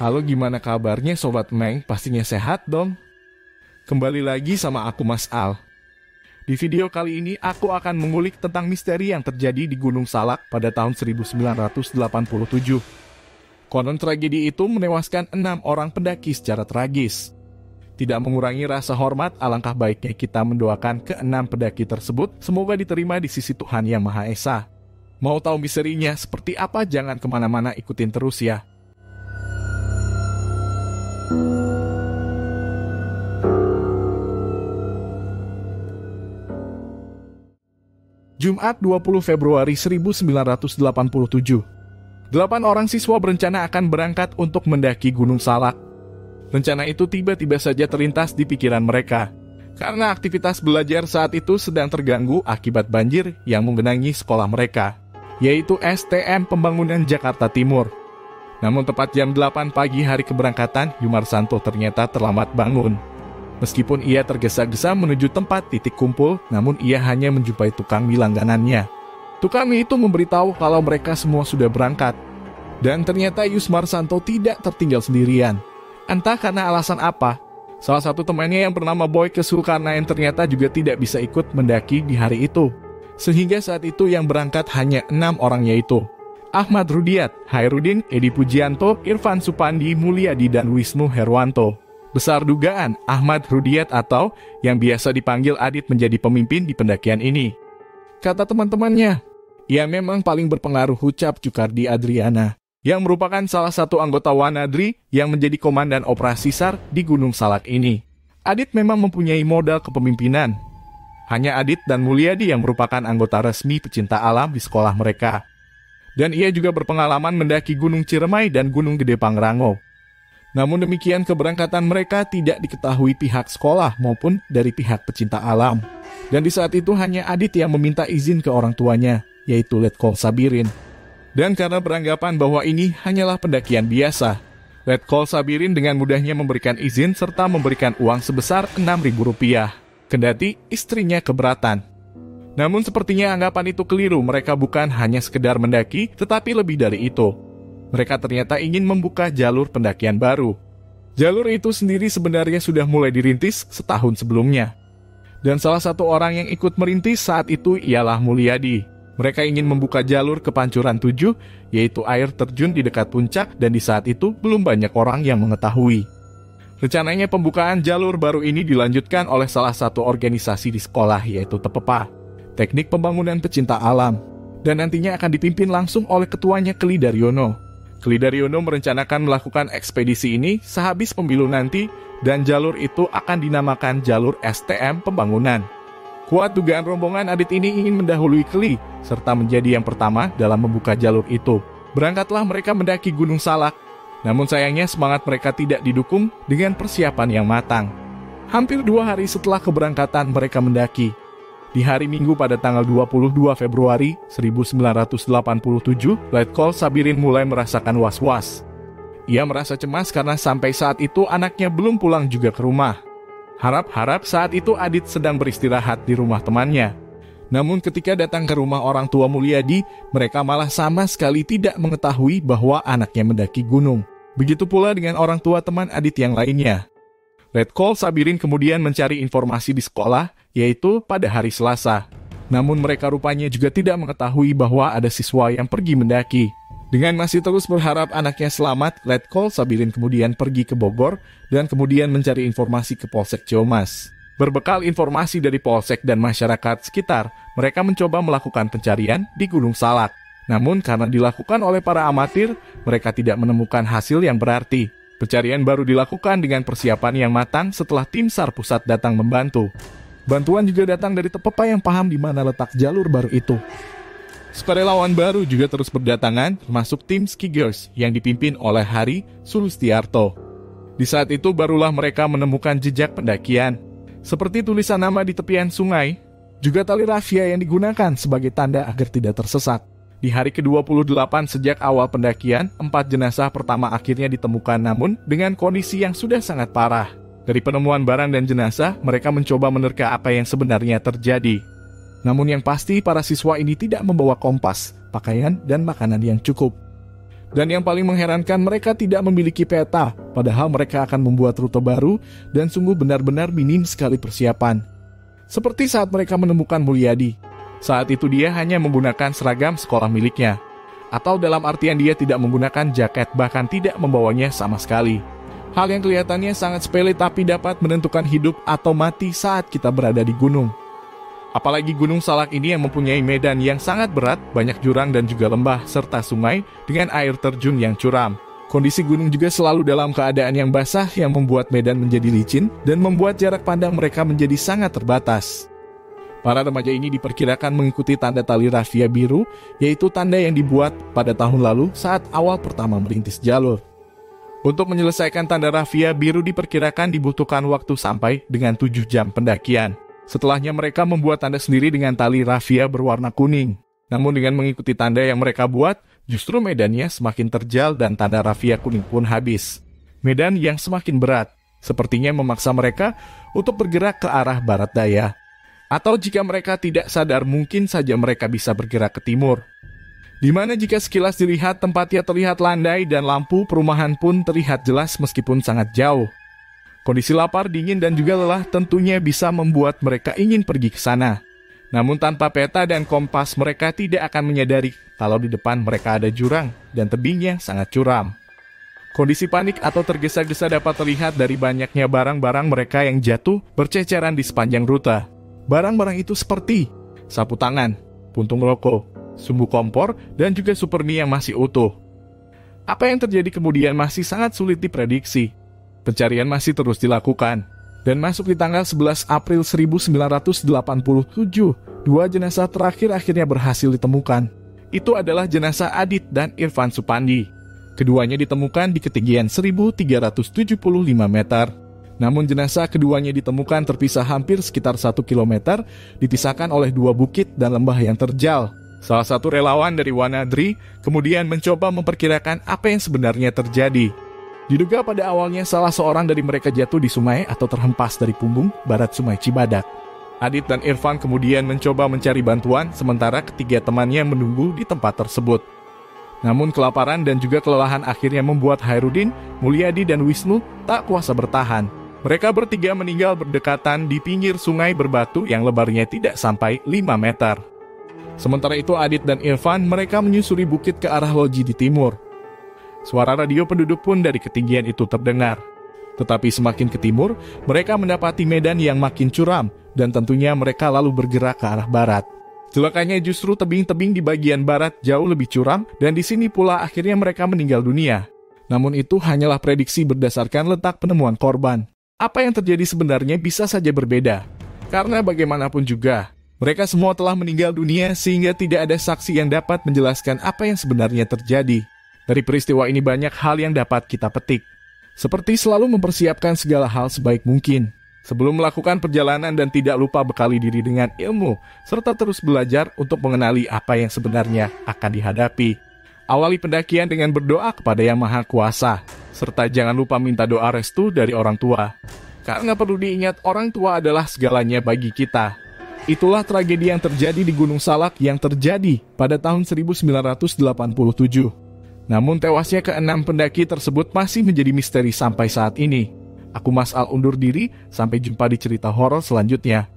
Halo, gimana kabarnya Sobat Meng? Pastinya sehat dong. Kembali lagi sama aku Mas Al. Di video kali ini aku akan mengulik tentang misteri yang terjadi di Gunung Salak pada tahun 1987. Konon tragedi itu menewaskan 6 orang pendaki secara tragis. Tidak mengurangi rasa hormat, alangkah baiknya kita mendoakan ke-6 pendaki tersebut semoga diterima di sisi Tuhan Yang Maha Esa. Mau tahu misterinya seperti apa? Jangan kemana-mana, ikutin terus ya. Jumat 20 Februari 1987. 8 orang siswa berencana akan berangkat untuk mendaki Gunung Salak. Rencana itu tiba-tiba saja terlintas di pikiran mereka, karena aktivitas belajar saat itu sedang terganggu akibat banjir yang menggenangi sekolah mereka, yaitu STM Pembangunan Jakarta Timur. Namun tepat jam 8 pagi hari keberangkatan, Yumarsanto ternyata terlambat bangun. Meskipun ia tergesa-gesa menuju tempat titik kumpul, namun ia hanya menjumpai tukang mie langganannya. Tukang mie itu memberitahu kalau mereka semua sudah berangkat. Dan ternyata Yumarsanto tidak tertinggal sendirian. Entah karena alasan apa, salah satu temannya yang bernama Boy Kesulkarnain ternyata juga tidak bisa ikut mendaki di hari itu. Sehingga saat itu yang berangkat hanya 6 orang, yaitu Ahmad Rudiat, Hairudin, Edi Pujianto, Irfan Supandi, Mulyadi, dan Wisnu Herwanto. Besar dugaan Ahmad Rudiat atau yang biasa dipanggil Adit menjadi pemimpin di pendakian ini. Kata teman-temannya, ia memang paling berpengaruh, ucap Cukardi Adriana, yang merupakan salah satu anggota Wanadri yang menjadi komandan operasi SAR di Gunung Salak ini. Adit memang mempunyai modal kepemimpinan. Hanya Adit dan Mulyadi yang merupakan anggota resmi pecinta alam di sekolah mereka. Dan ia juga berpengalaman mendaki Gunung Ciremai dan Gunung Gede Pangrango. Namun demikian, keberangkatan mereka tidak diketahui pihak sekolah maupun dari pihak pecinta alam. Dan di saat itu hanya Adit yang meminta izin ke orang tuanya, yaitu Letkol Sabirin. Dan karena beranggapan bahwa ini hanyalah pendakian biasa, Letkol Sabirin dengan mudahnya memberikan izin serta memberikan uang sebesar Rp6.000. Kendati istrinya keberatan. Namun sepertinya anggapan itu keliru, mereka bukan hanya sekedar mendaki, tetapi lebih dari itu. Mereka ternyata ingin membuka jalur pendakian baru. Jalur itu sendiri sebenarnya sudah mulai dirintis setahun sebelumnya. Dan salah satu orang yang ikut merintis saat itu ialah Mulyadi. Mereka ingin membuka jalur ke Pancuran 7, yaitu air terjun di dekat puncak, dan di saat itu belum banyak orang yang mengetahui. Rencananya pembukaan jalur baru ini dilanjutkan oleh salah satu organisasi di sekolah, yaitu TPPA, Teknik Pembangunan Pecinta Alam, dan nantinya akan dipimpin langsung oleh ketuanya Keli Daryono. Keli Daryono merencanakan melakukan ekspedisi ini sehabis pemilu nanti, dan jalur itu akan dinamakan jalur STM Pembangunan. Kuat dugaan rombongan Adit ini ingin mendahului Keli, serta menjadi yang pertama dalam membuka jalur itu. Berangkatlah mereka mendaki Gunung Salak, namun sayangnya semangat mereka tidak didukung dengan persiapan yang matang. Hampir 2 hari setelah keberangkatan mereka mendaki, di hari Minggu pada tanggal 22 Februari 1987, Letkol Sabirin mulai merasakan was-was. Ia merasa cemas karena sampai saat itu anaknya belum pulang juga ke rumah. Harap-harap saat itu Adit sedang beristirahat di rumah temannya. Namun ketika datang ke rumah orang tua Mulyadi, mereka malah sama sekali tidak mengetahui bahwa anaknya mendaki gunung. Begitu pula dengan orang tua teman Adit yang lainnya. Letkol Sabirin kemudian mencari informasi di sekolah, yaitu pada hari Selasa. Namun mereka rupanya juga tidak mengetahui bahwa ada siswa yang pergi mendaki. Dengan masih terus berharap anaknya selamat, Letkol Sabirin kemudian pergi ke Bogor dan kemudian mencari informasi ke Polsek Ciamas. Berbekal informasi dari Polsek dan masyarakat sekitar, mereka mencoba melakukan pencarian di Gunung Salak. Namun karena dilakukan oleh para amatir, mereka tidak menemukan hasil yang berarti. Pencarian baru dilakukan dengan persiapan yang matang setelah tim SAR pusat datang membantu. Bantuan juga datang dari TPPA yang paham di mana letak jalur baru itu. Sukarelawan baru juga terus berdatangan, termasuk tim Ski Girls yang dipimpin oleh Hari Sulustiarto. Di saat itu barulah mereka menemukan jejak pendakian, seperti tulisan nama di tepian sungai, juga tali rafia yang digunakan sebagai tanda agar tidak tersesat. Di hari ke-28 sejak awal pendakian, 4 jenazah pertama akhirnya ditemukan namun dengan kondisi yang sudah sangat parah. Dari penemuan barang dan jenazah, mereka mencoba menerka apa yang sebenarnya terjadi. Namun yang pasti para siswa ini tidak membawa kompas, pakaian, dan makanan yang cukup. Dan yang paling mengherankan, mereka tidak memiliki peta, padahal mereka akan membuat rute baru dan sungguh benar-benar minim sekali persiapan. Seperti saat mereka menemukan Mulyadi. Saat itu dia hanya menggunakan seragam sekolah miliknya. Atau dalam artian dia tidak menggunakan jaket, bahkan tidak membawanya sama sekali. Hal yang kelihatannya sangat sepele tapi dapat menentukan hidup atau mati saat kita berada di gunung. Apalagi Gunung Salak ini yang mempunyai medan yang sangat berat, banyak jurang dan juga lembah, serta sungai dengan air terjun yang curam. Kondisi gunung juga selalu dalam keadaan yang basah yang membuat medan menjadi licin dan membuat jarak pandang mereka menjadi sangat terbatas. Para remaja ini diperkirakan mengikuti tanda tali rafia biru, yaitu tanda yang dibuat pada tahun lalu saat awal pertama merintis jalur. Untuk menyelesaikan tanda rafia biru diperkirakan dibutuhkan waktu sampai dengan 7 jam pendakian. Setelahnya mereka membuat tanda sendiri dengan tali rafia berwarna kuning. Namun dengan mengikuti tanda yang mereka buat, justru medannya semakin terjal dan tanda rafia kuning pun habis. Medan yang semakin berat, sepertinya memaksa mereka untuk bergerak ke arah barat daya. Atau jika mereka tidak sadar, mungkin saja mereka bisa bergerak ke timur. Di mana jika sekilas dilihat tempatnya terlihat landai dan lampu perumahan pun terlihat jelas meskipun sangat jauh. Kondisi lapar, dingin, dan juga lelah tentunya bisa membuat mereka ingin pergi ke sana. Namun tanpa peta dan kompas mereka tidak akan menyadari kalau di depan mereka ada jurang dan tebingnya sangat curam. Kondisi panik atau tergesa-gesa dapat terlihat dari banyaknya barang-barang mereka yang jatuh berceceran di sepanjang rute. Barang-barang itu seperti sapu tangan, puntung rokok, sumbu kompor, dan juga super mie yang masih utuh. Apa yang terjadi kemudian masih sangat sulit diprediksi. Pencarian masih terus dilakukan. Dan masuk di tanggal 11 April 1987, 2 jenazah terakhir akhirnya berhasil ditemukan. Itu adalah jenazah Adit dan Irfan Supandi. Keduanya ditemukan di ketinggian 1375 meter. Namun jenazah keduanya ditemukan terpisah hampir sekitar 1 km, dipisahkan oleh 2 bukit dan lembah yang terjal. Salah satu relawan dari Wanadri kemudian mencoba memperkirakan apa yang sebenarnya terjadi. Diduga pada awalnya salah seorang dari mereka jatuh di sungai atau terhempas dari punggung barat sungai Cibadak. Adit dan Irfan kemudian mencoba mencari bantuan, sementara ketiga temannya menunggu di tempat tersebut. Namun kelaparan dan juga kelelahan akhirnya membuat Hairudin, Mulyadi, dan Wisnu tak kuasa bertahan. Mereka bertiga meninggal berdekatan di pinggir sungai berbatu yang lebarnya tidak sampai 5 meter. Sementara itu Adit dan Irfan mereka menyusuri bukit ke arah loji di timur. Suara radio penduduk pun dari ketinggian itu terdengar. Tetapi semakin ke timur, mereka mendapati medan yang makin curam, dan tentunya mereka lalu bergerak ke arah barat. Celakanya justru tebing-tebing di bagian barat jauh lebih curam, dan di sini pula akhirnya mereka meninggal dunia. Namun itu hanyalah prediksi berdasarkan letak penemuan korban. Apa yang terjadi sebenarnya bisa saja berbeda. Karena bagaimanapun juga, mereka semua telah meninggal dunia sehingga tidak ada saksi yang dapat menjelaskan apa yang sebenarnya terjadi. Dari peristiwa ini banyak hal yang dapat kita petik. Seperti selalu mempersiapkan segala hal sebaik mungkin. Sebelum melakukan perjalanan dan tidak lupa bekali diri dengan ilmu, serta terus belajar untuk mengenali apa yang sebenarnya akan dihadapi. Awali pendakian dengan berdoa kepada Yang Maha Kuasa, serta jangan lupa minta doa restu dari orang tua. Karena perlu diingat orang tua adalah segalanya bagi kita. Itulah tragedi yang terjadi di Gunung Salak yang terjadi pada tahun 1987. Namun tewasnya ke-6 pendaki tersebut masih menjadi misteri sampai saat ini. Aku Mas Al undur diri, sampai jumpa di cerita horor selanjutnya.